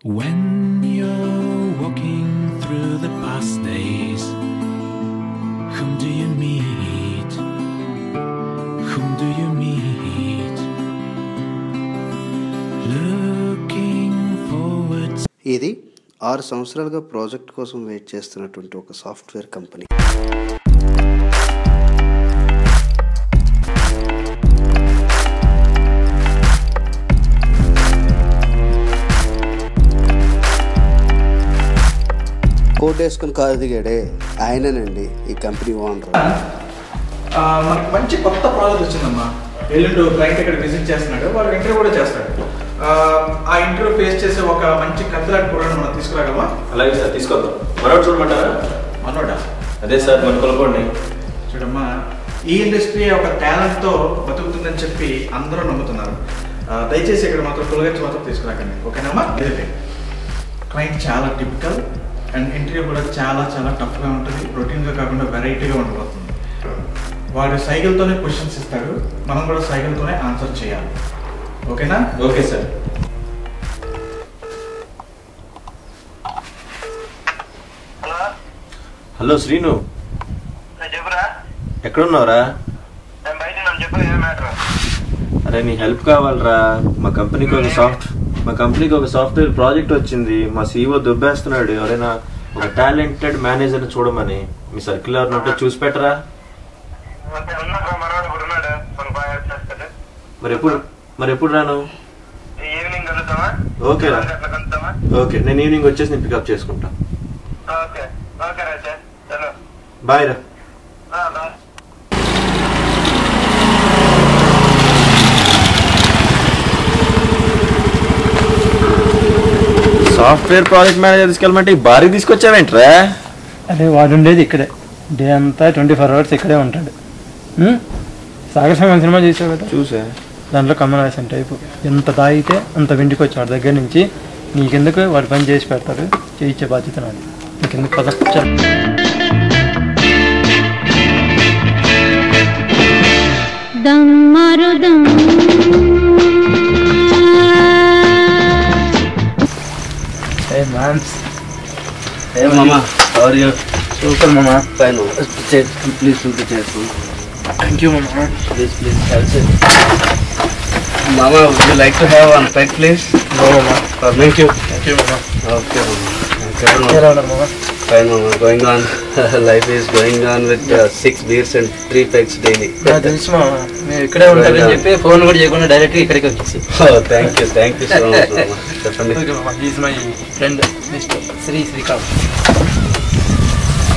When you're walking through the past days, whom do you meet? Whom do you meet? Looking forward. ఇది 6 సంవత్సరాలుగా project కోసం wait చేస్తున్నటువంటి ఒక software company. Coat వేసుకుని car దిగాడే ఆయనేనండి ఈ company owner. మనకి మంచి కొత్త ప్రాజెక్ట్ వచ్చిందమ్మా. ఎల్లుండి క్లయింట్ ఇక్కడ విజిట్ చేస్తున్నాడు, వాళ్ళు ఇంటర్వ్యూ కూడా చేస్తాడు. ఆ ఇంటర్వ్యూ ఫేస్ చేసే ఒక మంచి కత్తిలాంటి కూడా మనం తీసుకురాగలమా? అలాగే సార్, తీసుకొద్దాం. మనోడు చూడమంటారా? మనోడా? అదే సార్, మన కొలపండి. చూడమ్మా, ఈ ఇండస్ట్రీ ఒక టాలెంట్తో బతుకుతుందని చెప్పి అందరూ నమ్ముతున్నారు. దయచేసి ఇక్కడ మాత్రం కులగచ్చి మాత్రం తీసుకురాకండి, ఓకేనమ్మా? క్లయింట్ చాలా టిపికల్ అండ్ ఇంటర్వ్యూ కూడా చాలా చాలా టఫ్గా ఉంటుంది. రొటీన్గా కాకుండా వెరైటీగా ఉండబోతుంది. వాడు సైకిల్తోనే క్వశ్చన్స్ ఇస్తాడు, మనం కూడా సైకిల్తోనే ఆన్సర్ చేయాలి, ఓకేనా? Okay sir. హలో శ్రీను, ఎక్కడున్నావురా? అరే నీ హెల్ప్ కావాలరా. మా కంపెనీకి ఒక సాఫ్ట్వేర్ ప్రాజెక్ట్ వచ్చింది. మా CEO దుబ్బేస్తున్నాడు. ఎవరైనా ఒక టాలెంటెడ్ మేనేజర్ చూడమని. మీ సర్కిల్ ఎవరిని ఉంటే చూసి పెట్టరా. మరి ఎప్పుడు రాను? ఓకేరా, ఓకే. నేను ఈవినింగ్ వచ్చేసి నేను పికప్ చేసుకుంటా. బాయ్ రా. సాఫ్ట్వేర్ ప్రాజెక్ట్ మేనేజర్ తీసుకెళ్ళమంటే భారీ తీసుకొచ్చావేంట్రా? అదే వాడు ఉండేది ఇక్కడే, డే అంతా 24 hours ఇక్కడే ఉంటాడు. సాగర్ సంగం సినిమా చూసావు కదా? చూసా. దాంట్లో కమల్ హాసన్ టైపు ఎంత తాగితే అంత వెంటికి వచ్చాడు దగ్గర నుంచి. నీకెందుకు వాడు పని చేసి పెడతాడు, చేయించే బాధ్యత నాది. నీకెందుకు పద. Hey man. Hey mama, how are you? Super mama. Fine mama. Please fill the chair. Thank you mama. Please have it. Mama, would you like to have one pack please? No mama. Thank you. Thank you mama. Okay mama. Here are mama. Fine mama, going on. Life is going on with 6 beers and 3 packs daily. తెలుసు మామ, మీరు ఇక్కడే ఉంటారని చెప్పి phone కూడా చేయకుండా డైరెక్ట్గా ఇక్కడికి వచ్చేసి. Thank you so much mama. చెప్పండి. ఓకే మామ, is my friend mister Srikanth.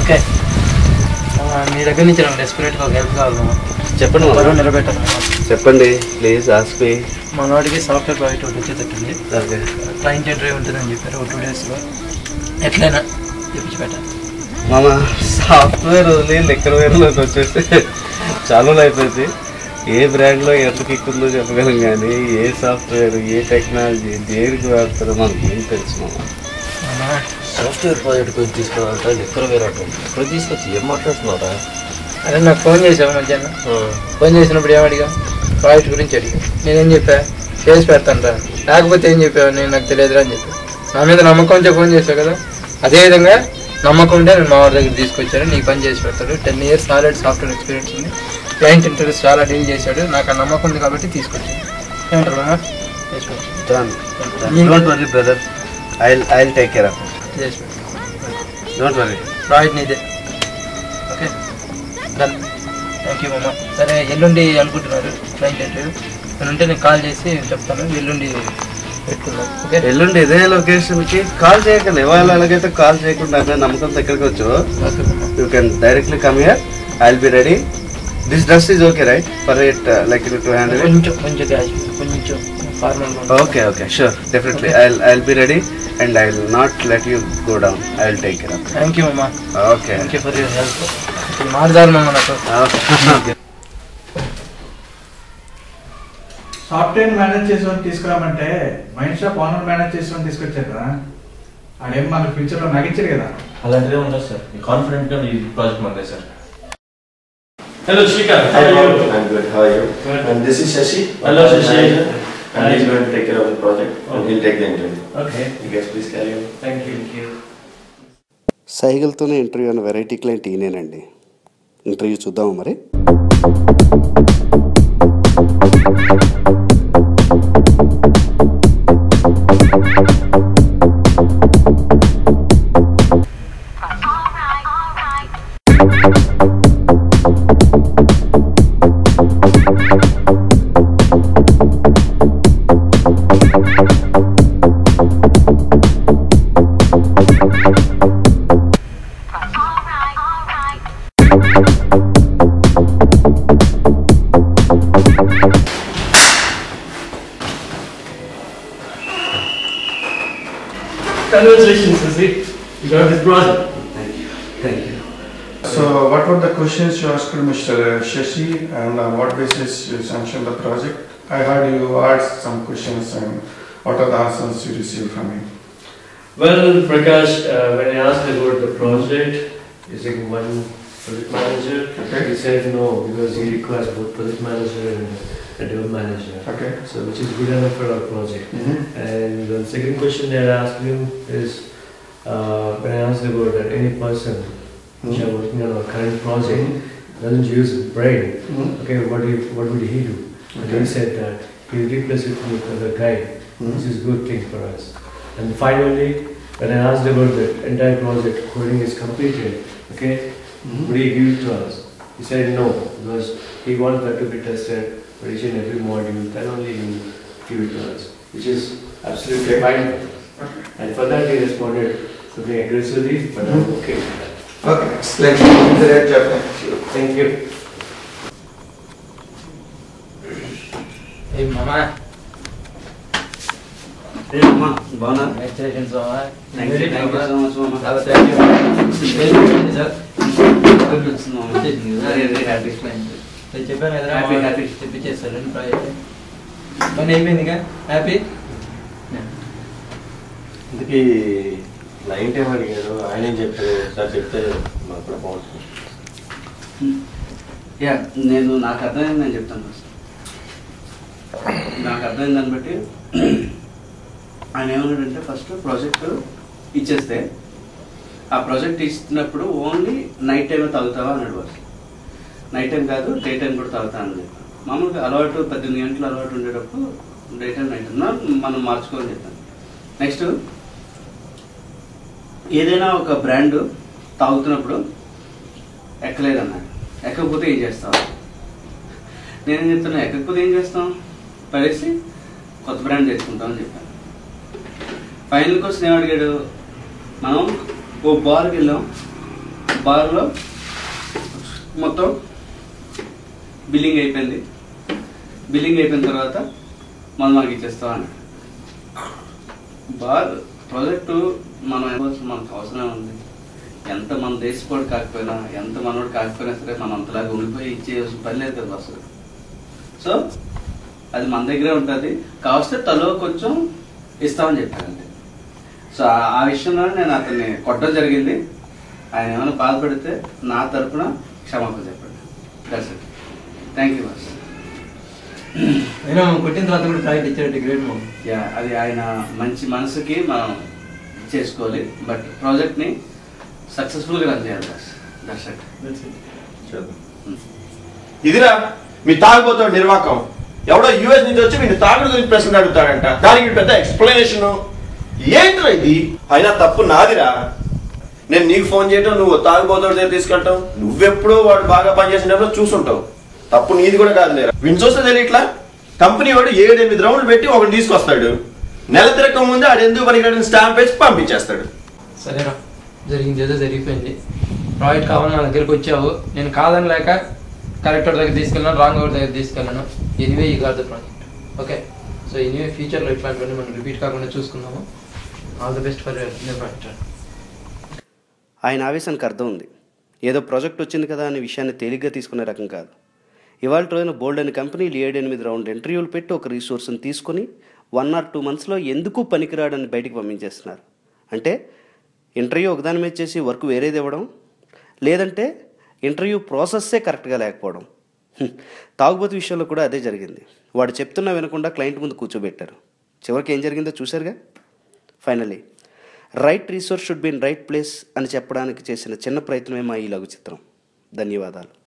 Okay, మీ దగ్గర నుంచి నాకు డెస్పరేట్గా ఒక హెల్ప్ కావాలి మామ. చెప్పండి మామ. నిలబెట్టాను మామ. చెప్పండి ప్లీజ్. Ask me. మనవాడికి సాఫ్ట్వేర్ ప్రాజెక్ట్ ఒకటి వచ్చేటట్టుంది. ఓకే. క్లయింట్ ఇంటర్వ్యూ ఉంటుందని చెప్పారు. ఒక 2 daysలో ఎట్లయినా చెప్పించి పెట్టాలి మామ. సాఫ్ట్వేర్ వదిలి లెక్కల వేరులోకి వచ్చేసి చాలా అయిపోయింది. ఏ బ్రాండ్లో ఎంత కిక్కుందో చెప్పగలం, కానీ ఏ సాఫ్ట్వేర్ ఏ టెక్నాలజీ దేనికి వాడతారో మనకి ఏం తెలుసు మామ. సాఫ్ట్వేర్ ప్రాజెక్ట్ గురించి తీసుకోవాలంటే లెక్కలు వేరే ఇప్పుడు తీసుకొచ్చి ఏం మాట్లాడుతున్నారా? అదే నాకు ఫోన్ చేసావు మధ్యాహ్నం. ఫోన్ చేసినప్పుడు ఏమడిగా? ప్రాజెక్ట్ గురించి అడిగా. నేనేం చెప్పా? చేసి పెడతాను రా. లేకపోతే ఏం చెప్పావు? నేను నాకు తెలియదురా అని చెప్పా. నా మీద నమ్మకంతో ఫోన్ చేసావు కదా, అదేవిధంగా నమ్మకం ఉంటే నేను మా వారి దగ్గర తీసుకొచ్చాను. నీకు పని చేసి పెడతాడు. 10 years ఆల్రెడీ సాఫ్ట్వేర్ ఎక్స్పీరియన్స్ ఉంది. క్లయింట్ ఇంటర్వ్యూస్ చాలా డీల్ చేశాడు. నాకు ఆ నమ్మకం ఉంది కాబట్టి తీసుకొచ్చాను. ఏమంటారు అమ్మా? Don't worry brother, I'll take care of it. చేసి పెట్టు. Don't worry. ప్రాజెక్ట్ నీదే. Okay done. థ్యాంక్ యూ అమ్మా. సరే, ఎల్లుండి అనుకుంటున్నారు క్లయింట్ ఇంటర్వ్యూ. నేను ఉంటే నేను కాల్ చేసి చెప్తాను. ఎల్లుండి పెట్టుకుందాం. ఓకే, ఎల్లుండి ఇదే లొకేషన్కి కాల్ చేయకండి. ఇవాళ ఎలాగైతే కాల్ చేయకుండా నమ్మకంతో ఎక్కడికి వచ్చు. You can directly come here. I'll be ready. This dress is okay right for it, like to handle it? కొంచెం క్యాజువల్, కొంచెం formal. Okay, sure, definitely. I'll be ready and I'll not let you go down. I'll take care of it. Thank you mama. Okay. Thank you for your help. మారుదారు మమ్మ నాకు. Software manage చేసేవాడిని తీసుకురామంటే mind shop owner manage చేసేవాడిని తీసుకొచ్చారు కదా. ఆడేం మన ఫ్యూచర్లో నగించారు కదా. అలాంటిదే ఉండదు సార్. కాన్ఫిడెంట్గా ఈ ప్రాజెక్ట్ మందే sir. Hello Shrikant, how are you? I'm good, how are you? Good. And this is Shashi. Hello Shashi. And he's going to take care of the project and he'll take the interview. Okay. You guys please carry on. Thank you. సైకిల్తోనే interview అన్న variety client ఈయనేనండి. Interview చూద్దాము మరి. Congratulations, Sasi. You got this project. Thank you. So, what were the questions you asked Mr. Shashi, and on what basis you sanctioned the project? I heard you asked some questions, and what are the answers you received from him? Well, Prakash, when I asked about the project, using one project manager, Okay. he said no because he requires both project manager and a dev manager. Okay. So, which is good enough for our project. And the second question that I asked him is when I asked about that any person which are working on our current project doesn't use brain, okay, what would he do? And he said that he will replace it with another guy, which is a good thing for us. And finally, when I asked about the entire project, coding is completed, okay, would he give it to us? He said no, because he wants that to be tested for each and every module, then only he will give it to us, which is absolutely fine. And for that he responded something aggressively, but I'm okay with that. Okay, explain. Great job. Thank you. Hey, Mama. అమ్మా బాగున్నా? Congratulations, Mama. Thank you so much, Mama. Thank you. Sir. నేను చెప్పాను కదా happy తెప్పించేస్తారు project పని అయిపోయిందిగా happy. ఇందుకీ client ఏం అడిగారు, ఆయన ఏం చెప్పారు సార్ చెప్తే మాకు కూడా బాగుంటుంది. నాకు అర్థమైంది, నేను చెప్తాను. నాకు అర్థమైంది దాన్ని బట్టి ఆయన ఏమన్నాడంటే ఫస్ట్ ప్రాజెక్ట్ ఇచ్చేస్తే ఆ ప్రాజెక్ట్ ఇచ్చినప్పుడు ఓన్లీ నైట్ టైమే తాగుతావా అన్నాడు. ఫస్ట్ నైట్ టైం కాదు డే టైం కూడా తాగుతానని చెప్పాను. మామూలుగా అలవాటు 18 గంటలు అలవాటు ఉండేటప్పుడు డే టైం నైట్ ఉన్నా మనం మార్చుకోని చెప్పాను. నెక్స్ట్ ఏదైనా ఒక బ్రాండ్ తాగుతున్నప్పుడు ఎక్కలేదన్నాడు. ఎక్కకపోతే ఏం చేస్తావు? నేనేం చెప్తాను, ఎక్కకపోతే ఏం చేస్తాం, పడేసి కొత్త బ్రాండ్ తెచ్చుకుంటామని చెప్పాను. ఫైనల్ క్వశ్చన్ ఏమడిగాడు, మనం ఓ బార్కి వెళ్ళాం, బార్లో మొత్తం బిల్లింగ్ అయిపోయింది. బిల్లింగ్ అయిపోయిన తర్వాత మనకి ఇచ్చేస్తామని. బార్ ప్రాజెక్టు మనకు అవసరం ఉంది. ఎంత మన దేశపోడు కాకపోయినా, ఎంత మనోడు కాకపోయినా సరే మనం అంతలాగా ఉండిపోయి ఇచ్చేయాల్సిన పని లేదు కదా అసలు. సో అది మన దగ్గరే ఉంటుంది, కావస్తే తలో కొంచెం ఇస్తామని చెప్పానండి. సో ఆ విషయంలో నేను అతన్ని కొట్టడం జరిగింది. ఆయన ఏమైనా బాధపడితే నా తరఫున క్షమాపణ చెప్పండి. That's it. Thank you boss. అయినా కొట్టిన తర్వాత కూడా ప్రాజెక్ట్ ఇచ్చాడు, గ్రేట్ మామ్. అది ఆయన మంచి మనసుకి మనం చేసుకోవాలి, బట్ ప్రాజెక్ట్ని సక్సెస్ఫుల్గా రన్ చేయాలి బాస్. That's it. ఇదిరా మీ తాగుబోతాడు నిర్వాకం. ఎవడో యూఎస్ నుంచి వచ్చి మీరు తాగుడు గురించి ప్రశ్న అడుగుతాడంట, దానికి పెద్ద ఎక్స్ప్లెనేషన్ ఏంట్రా ఇది? అయినా తప్పు నాదిరా. నేను నీకు ఫోన్ చేయటం, నువ్వు తాగుబోతాడు దగ్గర తీసుకెళ్ళటం, నువ్వెప్పుడో వాడు బాగా పనిచేసినప్పుడు చూసుంటావు. తప్పు నీది కూడా కాదు లేరా. వీళ్ళు చూస్తే తెలియట్లా, కంపెనీ వాడు 7-8 రౌండ్లు పెట్టి ఒకటి తీసుకొస్తాడు, నెల తిరగక ముందే ఆడు ఎందుకు పనికిరాడని స్టాంప్ వేసి పంపించేస్తాడు. సరేరా, జరిగింది ఏదో జరిగిపోయింది. ప్రాజెక్ట్ కావాలని నా దగ్గరికి వచ్చావు, నేను కాదని లేక కరెక్ట్ దగ్గర తీసుకెళ్ళాను, రాంగ్ అవుట్ దగ్గర తీసుకెళ్ళాను. Anyway he got the project. Okay, so anyway ఫ్యూచర్లో ఇట్లాంటివన్నీ మనం రిపీట్ కాకుండా చూసుకుందాము. All the best for your project. ఆయన ఆవేశానికి అర్థం ఉంది. ఏదో ప్రాజెక్ట్ వచ్చింది కదా అనే విషయాన్ని తేలిగ్గా తీసుకునే రకం కాదు. ఇవాళ రోజున బోల్డ్ అనే కంపెనీలు 7-8 రౌండ్ ఇంటర్వ్యూలు పెట్టి ఒక రీసోర్స్ని తీసుకొని 1 or 2 monthsలో ఎందుకు పనికిరాడని బయటికి పంపించేస్తున్నారు. అంటే ఇంటర్వ్యూ ఒకదాని మీద చేసి వర్క్ వేరేది ఇవ్వడం, లేదంటే ఇంటర్వ్యూ ప్రాసెస్సే కరెక్ట్గా లేకపోవడం. తాగుబోతు విషయంలో కూడా అదే జరిగింది. వాడు చెప్తున్నా వినకుండా క్లయింట్ ముందు కూర్చోబెట్టారు. చివరికి ఏం జరిగిందో చూశారుగా. Finally right resource should be in right place అని చెప్పడానికి చేసిన చిన్న ప్రయత్నమే మా ఈ లఘు చిత్రం. ధన్యవాదాలు.